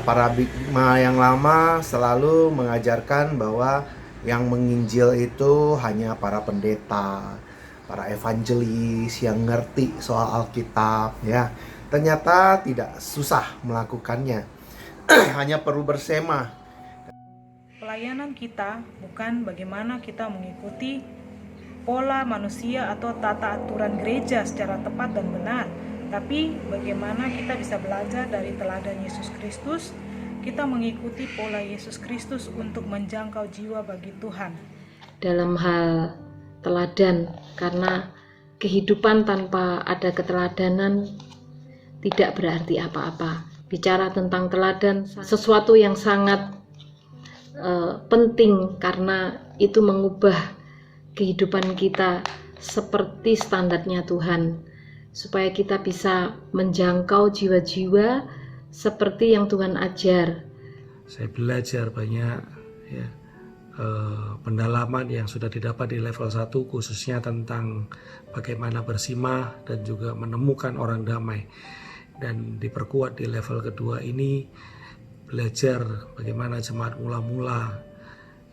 paradigma yang lama selalu mengajarkan bahwa yang menginjil itu hanya para pendeta, para evangelis yang ngerti soal Alkitab ya. Ternyata tidak susah melakukannya. Hanya perlu bersema. Pelayanan kita bukan bagaimana kita mengikuti pola manusia atau tata aturan gereja secara tepat dan benar, tapi bagaimana kita bisa belajar dari teladan Yesus Kristus, kita mengikuti pola Yesus Kristus untuk menjangkau jiwa bagi Tuhan. Dalam hal teladan, karena kehidupan tanpa ada keteladanan tidak berarti apa-apa. Bicara tentang teladan, sesuatu yang sangat penting karena itu mengubah kehidupan kita seperti standarnya Tuhan, supaya kita bisa menjangkau jiwa-jiwa seperti yang Tuhan ajar. Saya belajar banyak ya, pendalaman yang sudah didapat di level 1 khususnya tentang bagaimana bersimah dan juga menemukan orang damai, dan diperkuat di level kedua ini belajar bagaimana jemaat mula-mula.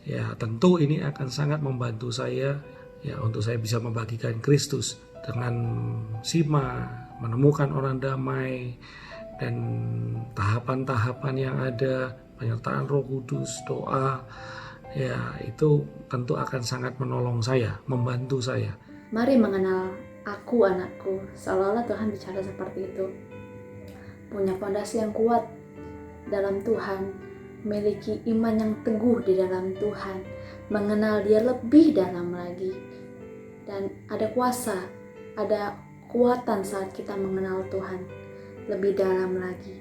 Ya, tentu ini akan sangat membantu saya ya untuk saya bisa membagikan Kristus dengan sima, menemukan orang damai, dan tahapan-tahapan yang ada, penyertaan Roh Kudus, doa, ya itu tentu akan sangat menolong saya, membantu saya. Mari mengenal aku anakku, seolah-olah Tuhan bicara seperti itu. Punya fondasi yang kuat dalam Tuhan, memiliki iman yang teguh di dalam Tuhan, mengenal Dia lebih dalam lagi, dan ada kuasa, ada kekuatan saat kita mengenal Tuhan lebih dalam lagi.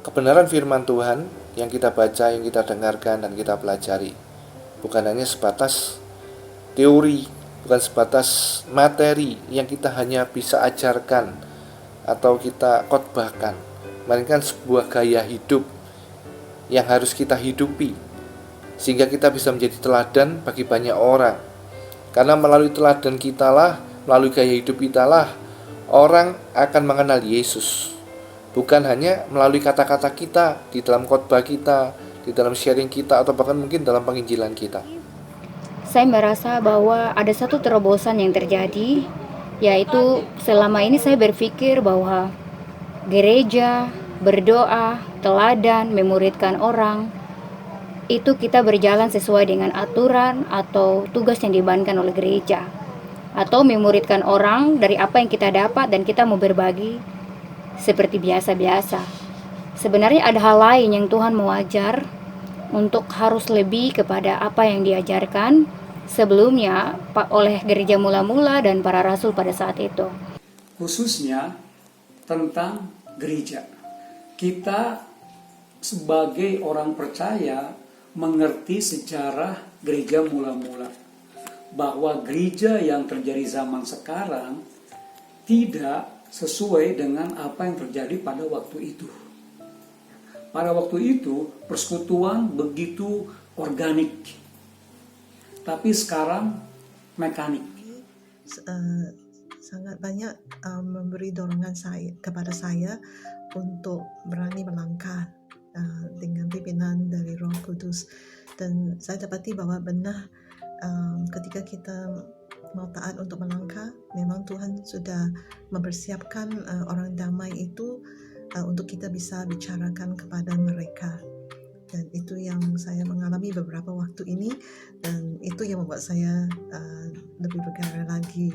Kebenaran firman Tuhan yang kita baca, yang kita dengarkan dan kita pelajari bukan hanya sebatas teori, bukan sebatas materi yang kita hanya bisa ajarkan atau kita khotbahkan, melainkan sebuah gaya hidup yang harus kita hidupi sehingga kita bisa menjadi teladan bagi banyak orang. Karena melalui teladan kita lah, melalui gaya hidup kita lah, orang akan mengenal Yesus. Bukan hanya melalui kata-kata kita, di dalam khotbah kita, di dalam sharing kita, atau bahkan mungkin dalam penginjilan kita. Saya merasa bahwa ada satu terobosan yang terjadi, yaitu selama ini saya berpikir bahwa gereja, berdoa, teladan, memuridkan orang, itu kita berjalan sesuai dengan aturan atau tugas yang dibebankan oleh gereja, atau memuridkan orang dari apa yang kita dapat dan kita mau berbagi seperti biasa-biasa. Sebenarnya ada hal lain yang Tuhan mau ajar, untuk harus lebih kepada apa yang diajarkan sebelumnya oleh gereja mula-mula dan para rasul pada saat itu. Khususnya tentang gereja. Kita sebagai orang percaya mengerti sejarah gereja mula-mula, bahwa gereja yang terjadi zaman sekarang tidak sesuai dengan apa yang terjadi pada waktu itu. Pada waktu itu persekutuan begitu organik, tapi sekarang mekanik. Sangat banyak memberi dorongan kepada saya untuk berani melangkah dengan pimpinan dari Roh Kudus, dan saya dapati bahwa benar ketika kita mau taat untuk melangkah, memang Tuhan sudah mempersiapkan orang damai itu untuk kita bisa bicarakan kepada mereka. Dan itu yang saya mengalami beberapa waktu ini, dan itu yang membuat saya lebih bergairah lagi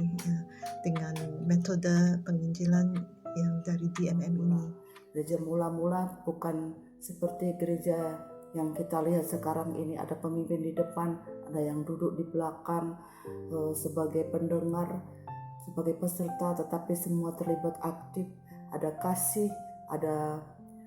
dengan metode penginjilan yang dari DMM ini. Gereja mula-mula bukan seperti gereja yang kita lihat sekarang ini, ada pemimpin di depan, ada yang duduk di belakang sebagai pendengar, sebagai peserta, tetapi semua terlibat aktif, ada kasih, ada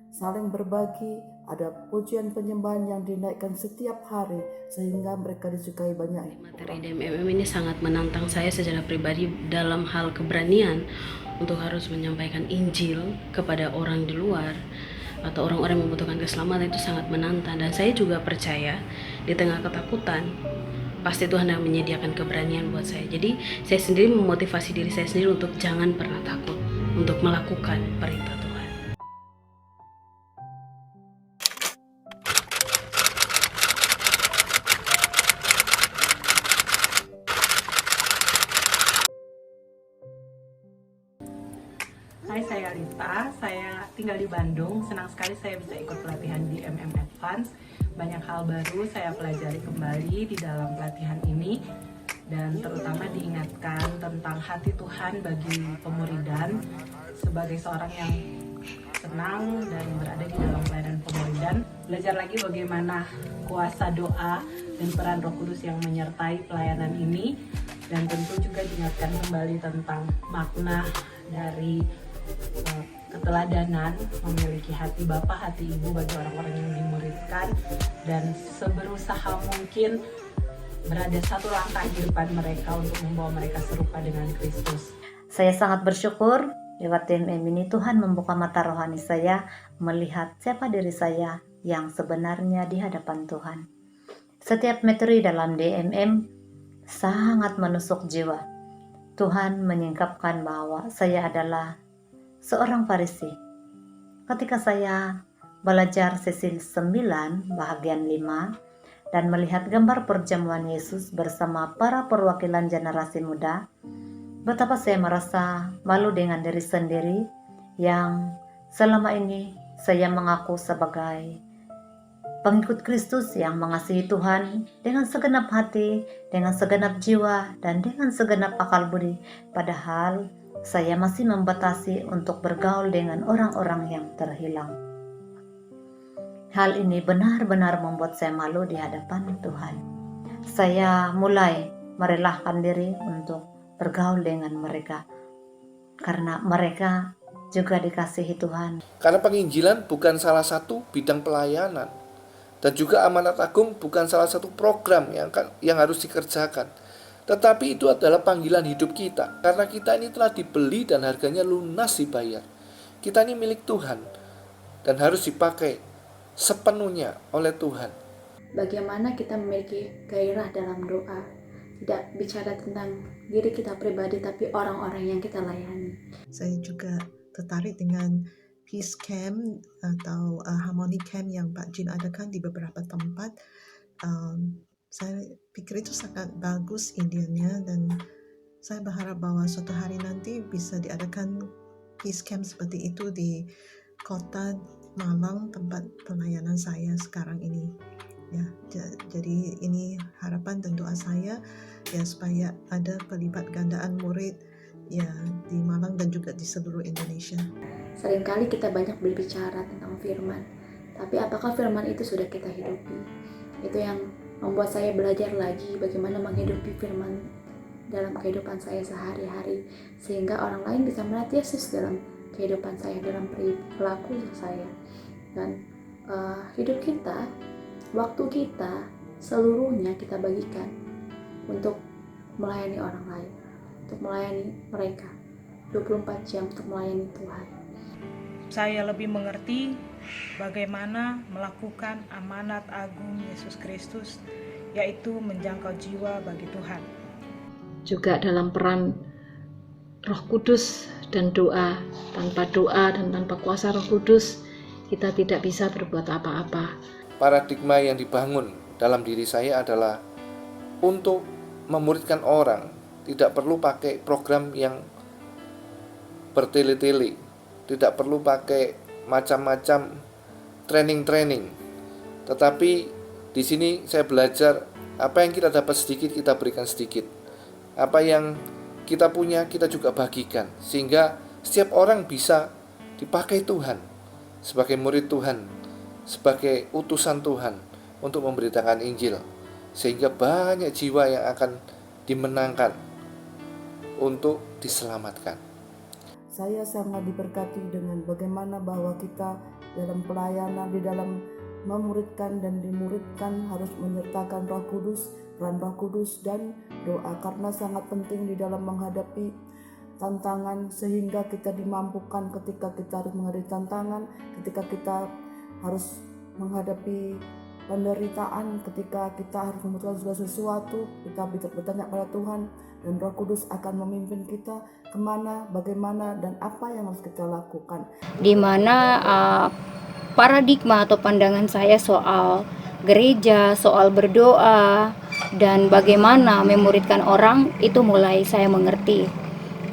saling berbagi, ada pujian penyembahan yang dinaikkan setiap hari sehingga mereka disukai banyak. Materi DMM ini sangat menantang saya secara pribadi dalam hal keberanian untuk harus menyampaikan Injil kepada orang di luar atau orang-orang yang membutuhkan keselamatan. Itu sangat menantang, dan saya juga percaya di tengah ketakutan pasti Tuhan yang menyediakan keberanian buat saya. Jadi saya sendiri memotivasi diri saya sendiri untuk jangan pernah takut untuk melakukan perintah Tuhan. Hai, saya Lita, saya tinggal di Bandung. Senang sekali saya bisa ikut pelatihan di Advance. Banyak hal baru saya pelajari kembali di dalam pelatihan ini, dan terutama diingatkan tentang hati Tuhan bagi pemuridan. Sebagai seorang yang senang dan berada di dalam pelayanan pemuridan, belajar lagi bagaimana kuasa doa dan peran Roh Kudus yang menyertai pelayanan ini, dan tentu juga diingatkan kembali tentang makna dari keteladanan, memiliki hati Bapa, hati Ibu bagi orang-orang yang dimuridkan, dan seberusaha mungkin berada satu langkah di depan mereka untuk membawa mereka serupa dengan Kristus. Saya sangat bersyukur lewat DMM ini Tuhan membuka mata rohani saya melihat siapa diri saya yang sebenarnya di hadapan Tuhan. Setiap materi dalam DMM sangat menusuk jiwa. Tuhan menyingkapkan bahwa saya adalah seorang Farisi. Ketika saya belajar sesi 9 bahagian 5 dan melihat gambar perjamuan Yesus bersama para perwakilan generasi muda, betapa saya merasa malu dengan diri sendiri yang selama ini saya mengaku sebagai pengikut Kristus yang mengasihi Tuhan dengan segenap hati, dengan segenap jiwa, dan dengan segenap akal budi. Padahal saya masih membatasi untuk bergaul dengan orang-orang yang terhilang. Hal ini benar-benar membuat saya malu di hadapan Tuhan. Saya mulai merelakan diri untuk bergaul dengan mereka, karena mereka juga dikasihi Tuhan. Karena penginjilan bukan salah satu bidang pelayanan, dan juga amanat agung bukan salah satu program yang harus dikerjakan. Tetapi itu adalah panggilan hidup kita, karena kita ini telah dibeli dan harganya lunas dibayar. Kita ini milik Tuhan dan harus dipakai sepenuhnya oleh Tuhan. Bagaimana kita memiliki gairah dalam doa, tidak bicara tentang diri kita pribadi, tapi orang-orang yang kita layani. Saya juga tertarik dengan Peace Camp atau Harmony Camp yang Pak Jin adakan di beberapa tempat. Saya pikir itu sangat bagus idenya, dan saya berharap bahwa suatu hari nanti bisa diadakan Peace Camp seperti itu di kota Malang, tempat pelayanan saya sekarang ini. Ya, jadi ini harapan dan doa saya ya, supaya ada pelibat gandaan murid ya di Malang dan juga di seluruh Indonesia. Seringkali kita banyak berbicara tentang firman, tapi apakah firman itu sudah kita hidupi? Itu yang membuat saya belajar lagi bagaimana menghidupi firman dalam kehidupan saya sehari-hari, sehingga orang lain bisa melihat Yesus dalam kehidupan saya, dalam perilaku saya. Dan hidup kita, waktu kita, seluruhnya kita bagikan untuk melayani orang lain, untuk melayani mereka 24 jam untuk melayani Tuhan. Saya lebih mengerti bagaimana melakukan amanat agung Yesus Kristus, yaitu menjangkau jiwa bagi Tuhan. Juga dalam peran Roh Kudus dan doa. Tanpa doa dan tanpa kuasa Roh Kudus, kita tidak bisa berbuat apa-apa. Paradigma yang dibangun dalam diri saya adalah untuk memuridkan orang. Tidak perlu pakai program yang bertele-tele, tidak perlu pakai macam-macam training, tetapi di sini saya belajar apa yang kita dapat sedikit kita berikan sedikit, apa yang kita punya kita juga bagikan, sehingga setiap orang bisa dipakai Tuhan sebagai murid Tuhan, sebagai utusan Tuhan untuk memberitakan Injil, sehingga banyak jiwa yang akan dimenangkan untuk diselamatkan. Saya sangat diberkati dengan bagaimana bahwa kita dalam pelayanan, di dalam memuridkan dan dimuridkan harus menyertakan Roh Kudus, peran Roh Kudus dan doa, karena sangat penting di dalam menghadapi tantangan, sehingga kita dimampukan ketika kita harus menghadapi tantangan, ketika kita harus menghadapi penderitaan, ketika kita harus memutuskan segala sesuatu, kita bisa bertanya pada Tuhan, dan Roh Kudus akan memimpin kita kemana, bagaimana, dan apa yang harus kita lakukan. Di mana paradigma atau pandangan saya soal gereja, soal berdoa, dan bagaimana memuridkan orang, itu mulai saya mengerti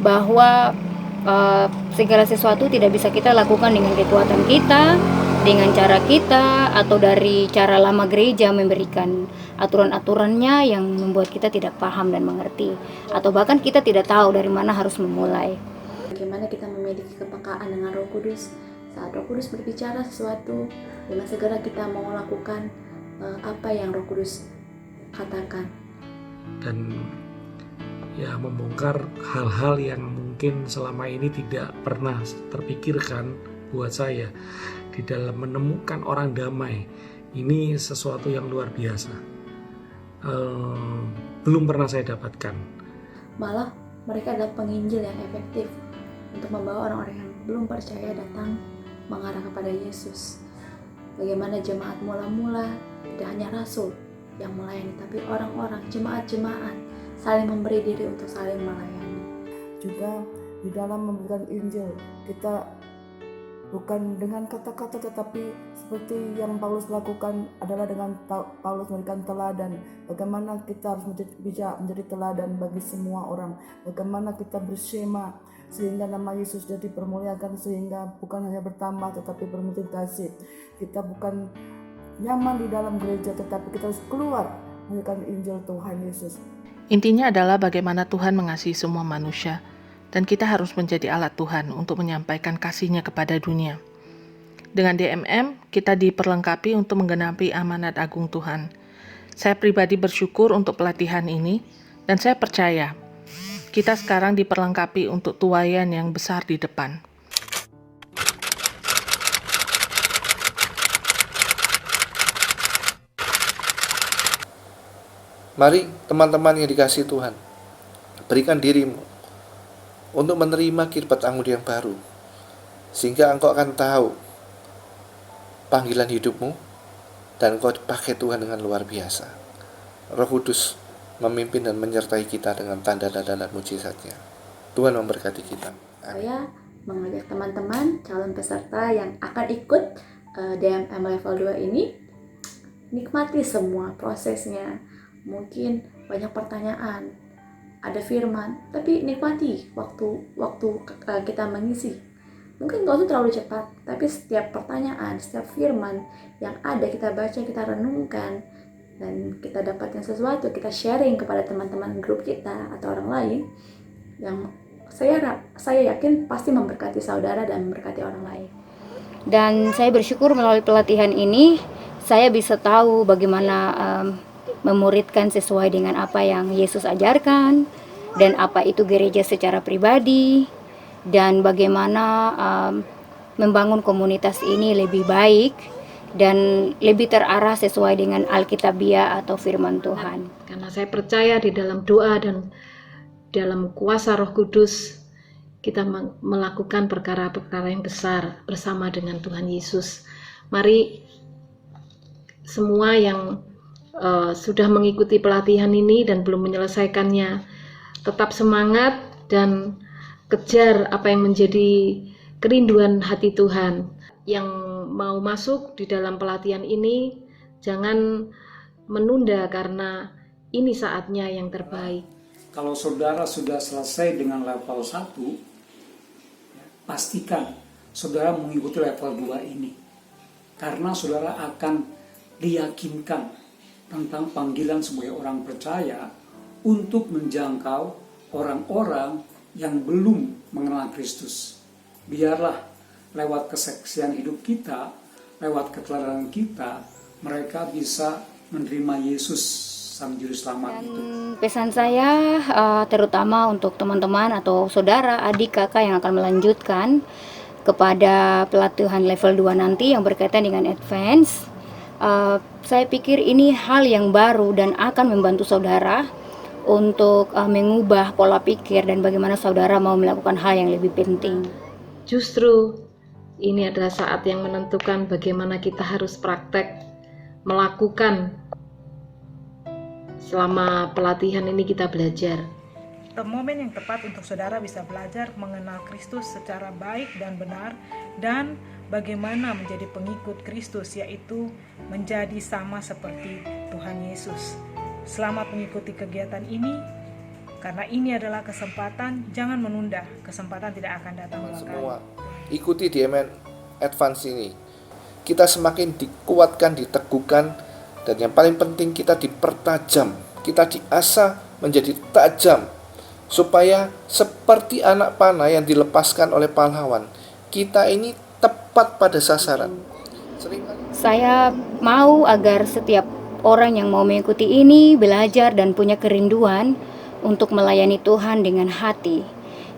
bahwa segala sesuatu tidak bisa kita lakukan dengan kekuatan kita, dengan cara kita, atau dari cara lama gereja memberikan aturan-aturannya yang membuat kita tidak paham dan mengerti, atau bahkan kita tidak tahu dari mana harus memulai. Bagaimana kita memiliki kepekaan dengan Roh Kudus saat Roh Kudus berbicara sesuatu, dengan segera kita mau lakukan apa yang Roh Kudus katakan. Dan ya membongkar hal-hal yang mungkin selama ini tidak pernah terpikirkan buat saya di dalam menemukan orang damai. Ini sesuatu yang luar biasa, belum pernah saya dapatkan. Malah mereka adalah penginjil yang efektif untuk membawa orang-orang yang belum percaya datang mengarah kepada Yesus. Bagaimana jemaat mula-mula tidak hanya rasul yang melayani, tapi orang-orang, jemaat-jemaat saling memberi diri untuk saling melayani. Juga di dalam memberikan Injil, kita bukan dengan kata-kata, tetapi seperti yang Paulus lakukan adalah dengan Paulus memberikan teladan. Bagaimana kita harus menjadi teladan bagi semua orang. Bagaimana kita bersyema sehingga nama Yesus jadi dipermuliakan, sehingga bukan hanya bertambah tetapi bermultiplikasi. Kita bukan nyaman di dalam gereja, tetapi kita harus keluar memberikan Injil Tuhan Yesus. Intinya adalah bagaimana Tuhan mengasihi semua manusia, dan kita harus menjadi alat Tuhan untuk menyampaikan kasih-Nya kepada dunia. Dengan DMM, kita diperlengkapi untuk menggenapi amanat agung Tuhan. Saya pribadi bersyukur untuk pelatihan ini, dan saya percaya kita sekarang diperlengkapi untuk tuaian yang besar di depan. Mari teman-teman yang dikasihi Tuhan, berikan dirimu untuk menerima kirbat anggur yang baru, sehingga engkau akan tahu panggilan hidupmu dan engkau dipakai Tuhan dengan luar biasa. Roh Kudus memimpin dan menyertai kita dengan tanda-tanda dan mujizatnya. Tuhan memberkati kita. Amin. Saya mengajak teman-teman calon peserta yang akan ikut DMM level 2 ini, nikmati semua prosesnya. Mungkin banyak pertanyaan, ada firman, tapi nikmati waktu kita mengisi. Mungkin gak usah terlalu cepat, tapi setiap pertanyaan, setiap firman yang ada kita baca, kita renungkan, dan kita dapatkan sesuatu, kita sharing kepada teman-teman grup kita atau orang lain, yang saya yakin pasti memberkati saudara dan memberkati orang lain. Dan saya bersyukur melalui pelatihan ini, saya bisa tahu bagaimana memuridkan sesuai dengan apa yang Yesus ajarkan, dan apa itu gereja secara pribadi, dan bagaimana membangun komunitas ini lebih baik dan lebih terarah sesuai dengan Alkitabiah atau firman Tuhan. Karena saya percaya di dalam doa dan dalam kuasa Roh Kudus kita melakukan perkara-perkara yang besar bersama dengan Tuhan Yesus. Mari semua yang sudah mengikuti pelatihan ini dan belum menyelesaikannya, tetap semangat dan kejar apa yang menjadi kerinduan hati Tuhan. Yang mau masuk di dalam pelatihan ini, jangan menunda karena ini saatnya yang terbaik. Kalau saudara sudah selesai dengan level 1, pastikan saudara mengikuti level 2 ini. Karena saudara akan diyakinkan tentang panggilan sebagai orang percaya untuk menjangkau orang-orang yang belum mengenal Kristus. Biarlah lewat kesaksian hidup kita, lewat keteladanan kita, mereka bisa menerima Yesus Sang Juru Selamat itu. Pesan saya terutama untuk teman-teman atau saudara, adik, kakak yang akan melanjutkan kepada pelatihan level 2 nanti yang berkaitan dengan advance. Saya pikir ini hal yang baru dan akan membantu saudara untuk mengubah pola pikir dan bagaimana saudara mau melakukan hal yang lebih penting. Justru ini adalah saat yang menentukan bagaimana kita harus praktek melakukan. Selama pelatihan ini kita belajar. Momen yang tepat untuk saudara bisa belajar mengenal Kristus secara baik dan benar, dan bagaimana menjadi pengikut Kristus, yaitu menjadi sama seperti Tuhan Yesus. Selamat mengikuti kegiatan ini. Karena ini adalah kesempatan, jangan menunda. Kesempatan tidak akan datang dua kali. Semua ikuti DMM Advance ini. Kita semakin dikuatkan, diteguhkan, dan yang paling penting kita dipertajam, kita diasah menjadi tajam, supaya seperti anak panah yang dilepaskan oleh pahlawan, kita ini tepat pada sasaran. Saya mau agar setiap orang yang mau mengikuti ini belajar dan punya kerinduan untuk melayani Tuhan dengan hati,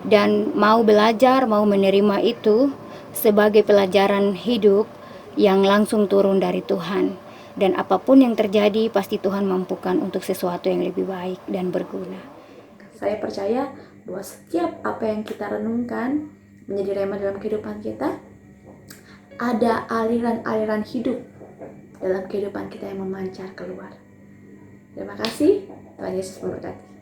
dan mau belajar, mau menerima itu sebagai pelajaran hidup yang langsung turun dari Tuhan. Dan apapun yang terjadi, pasti Tuhan mampukan untuk sesuatu yang lebih baik dan berguna. Saya percaya bahwa setiap apa yang kita renungkan menjadi rema dalam kehidupan kita, ada aliran-aliran hidup dalam kehidupan kita yang memancar keluar. Terima kasih, Tuhan Yesus memberkati.